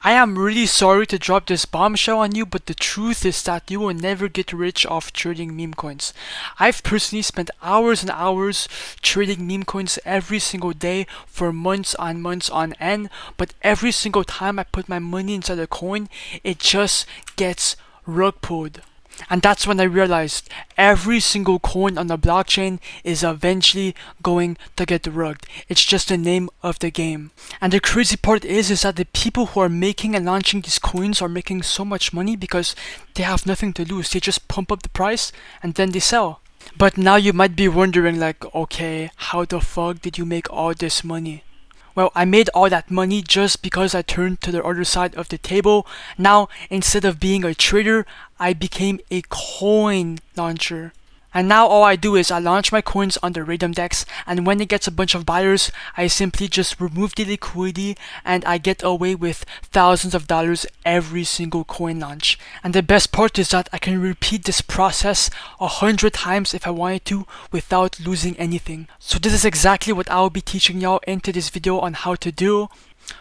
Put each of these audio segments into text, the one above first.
I am really sorry to drop this bombshell on you, but the truth is that you will never get rich off trading meme coins. I've personally spent hours and hours trading meme coins every single day for months on end, but every single time I put my money inside a coin, it just gets rug pulled. And that's when I realized every single coin on the blockchain is eventually going to get rugged. It's just the name of the game. And the crazy part is that the people who are making and launching these coins are making so much money because they have nothing to lose. They just pump up the price and then they sell. But now you might be wondering like, okay, how the fuck did you make all this money? Well, I made all that money just because I turned to the other side of the table. Now, instead of being a trader, I became a coin launcher. And now all I do is I launch my coins on the Raydium DEX, and when it gets a bunch of buyers, I simply just remove the liquidity and I get away with thousands of dollars every single coin launch. And the best part is that I can repeat this process 100 times if I wanted to without losing anything. So this is exactly what I will be teaching y'all into this video on how to do.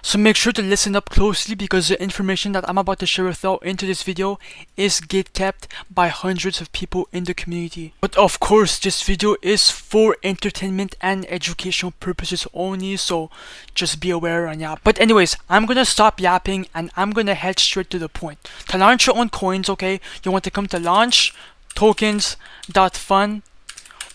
So make sure to listen up closely because the information that I'm about to share with y'all into this video is gatekept by hundreds of people in the community. But of course, this video is for entertainment and educational purposes only, so just be aware and yeah. But anyways, I'm gonna stop yapping and I'm gonna head straight to the point. To launch your own coins, okay, you want to come to launch tokenfast.Fun,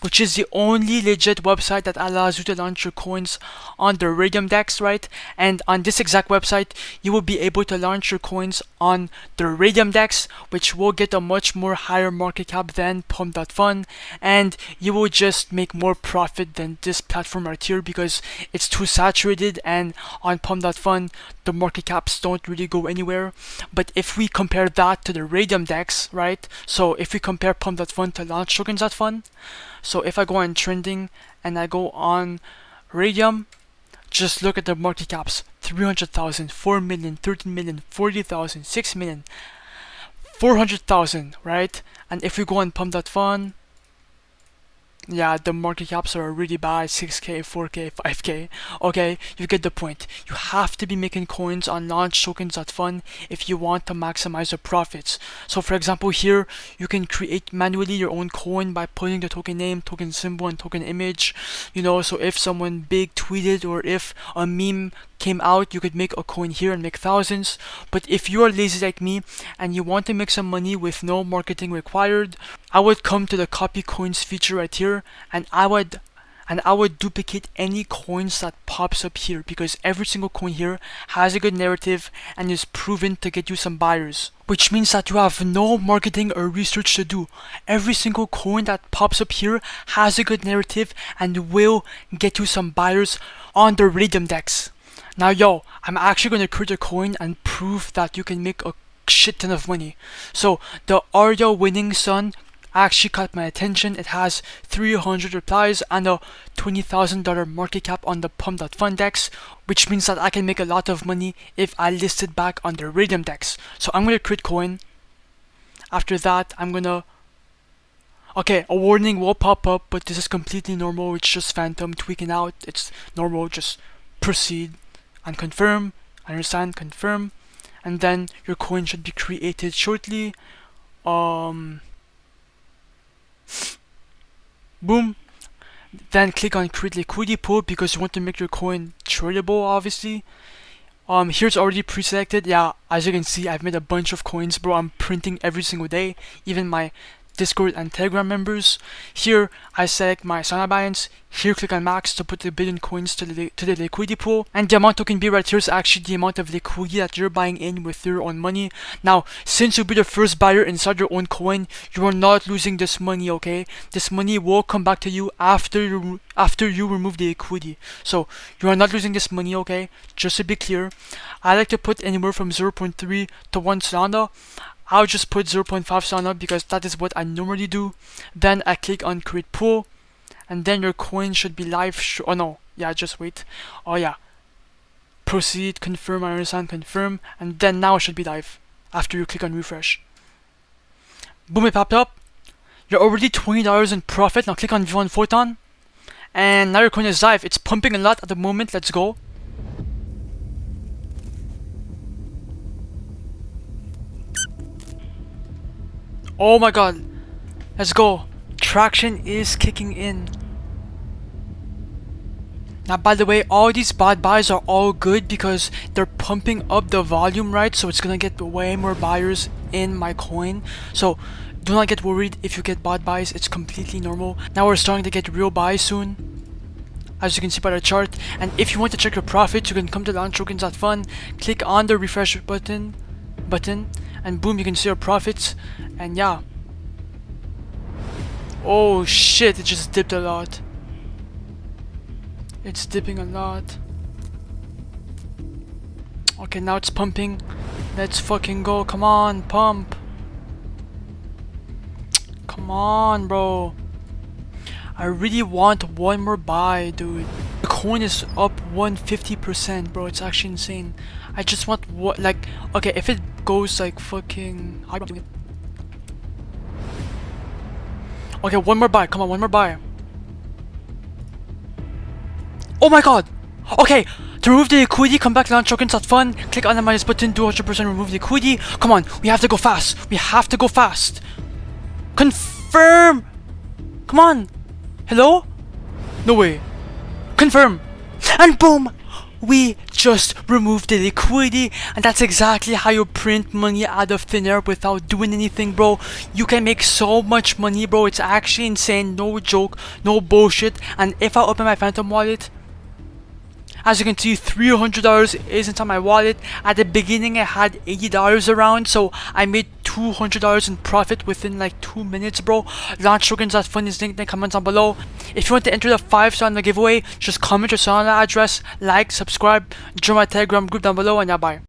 which is the only legit website that allows you to launch your coins on the Raydium DEX, right? And on this exact website, you will be able to launch your coins on the Raydium DEX, which will get a much more higher market cap than Pump.Fun, and you will just make more profit than this platform right here because it's too saturated, and on Pump.Fun, the market caps don't really go anywhere. But if we compare that to the Raydium DEX, right? So if we compare Pump.Fun to launch tokens.fun, so if I go on trending and I go on Raydium, just look at the market caps: 300,000, 4 million, 13 million, 40,000, 6 million, 400,000, right? And if we go on Pump.Fun, yeah, the market caps are really bad: 6k, 4k, 5k. Okay, you get the point. You have to be making coins on launch tokens.fun if you want to maximize the profits. So for example, here you can create manually your own coin by putting the token name, token symbol, and token image. You know, so if someone big tweeted or if a meme came out, you could make a coin here and make thousands. But if you are lazy like me and you want to make some money with no marketing required, I would come to the copy coins feature right here, and I would duplicate any coins that pops up here because every single coin here has a good narrative and is proven to get you some buyers, which means that you have no marketing or research to do. Every single coin that pops up here has a good narrative and will get you some buyers on the Raydium DEX. Now yo, I'm actually going to create a coin and prove that you can make a shit ton of money. So the Arya Winning Sun actually caught my attention. It has 300 replies and a $20,000 market cap on the Pump.Fun DEX, which means that I can make a lot of money if I list it back on the Raydium DEX. So I'm going to create coin. After that, I'm going to... Okay, a warning will pop up, but this is completely normal. It's just Phantom tweaking out. It's normal. Just proceed and confirm. Understand? Confirm. And then your coin should be created shortly. Boom. Then click on create liquidity pool because you want to make your coin tradable, obviously. Here's already pre-selected. Yeah, as you can see, I've made a bunch of coins, bro. I'm printing every single day, even my Discord and Telegram members. Here I select my Solana balance. Here click on max to put the billion coins to the liquidity pool, and the amount token B right here is actually the amount of liquidity that you're buying in with your own money. Now, since you'll be the first buyer inside your own coin, you are not losing this money, okay? This money will come back to you after you remove the liquidity. So you are not losing this money, okay? Just to be clear, I like to put anywhere from 0.3 to 1 Solana. I'll just put 0.5 Solana because that is what I normally do. Then I click on create pool, and then your coin should be live. Oh no, yeah, just wait. Oh yeah, proceed, confirm, I understand, confirm, and then now it should be live after you click on refresh. Boom, it popped up. You're already $20 in profit. Now click on view on Photon, and now your coin is live. It's pumping a lot at the moment. Let's go. Oh my god. Let's go. Traction is kicking in. Now, by the way, all these bot buys are all good because they're pumping up the volume, right? So it's gonna get way more buyers in my coin. So do not get worried if you get bot buys. It's completely normal. Now we're starting to get real buys soon, as you can see by the chart. And if you want to check your profits, you can come to tokenfast.fun, click on the refresh button, and boom, you can see your profits. And yeah. Oh shit, it just dipped a lot. It's dipping a lot. Okay, now it's pumping. Let's fucking go. Come on, pump. Come on, bro. I really want one more buy, dude. The coin is up 150%, bro. It's actually insane. I just want what, like, okay, if it goes like fucking. How do I do it? Okay, one more buy. Come on, one more buy. Oh my god! Okay, to remove the liquidity, come back to tokenfast.fun, click on the minus button, do 100% remove the liquidity. Come on, we have to go fast. We have to go fast. Confirm! Come on! Hello? No way. Confirm! And boom! We just removed the liquidity, and that's exactly how you print money out of thin air without doing anything, bro. You can make so much money, bro. It's actually insane. No joke, no bullshit. And if I open my Phantom wallet, as you can see, $300 is inside my wallet. At the beginning, I had $80 around, so I made $200 in profit within like 2 minutes, bro. Launch tokens.fun is linked in the comments down below. If you want to enter the 5-star in the giveaway, just comment your Solana address, like, subscribe, join my Telegram group down below, and yeah, bye.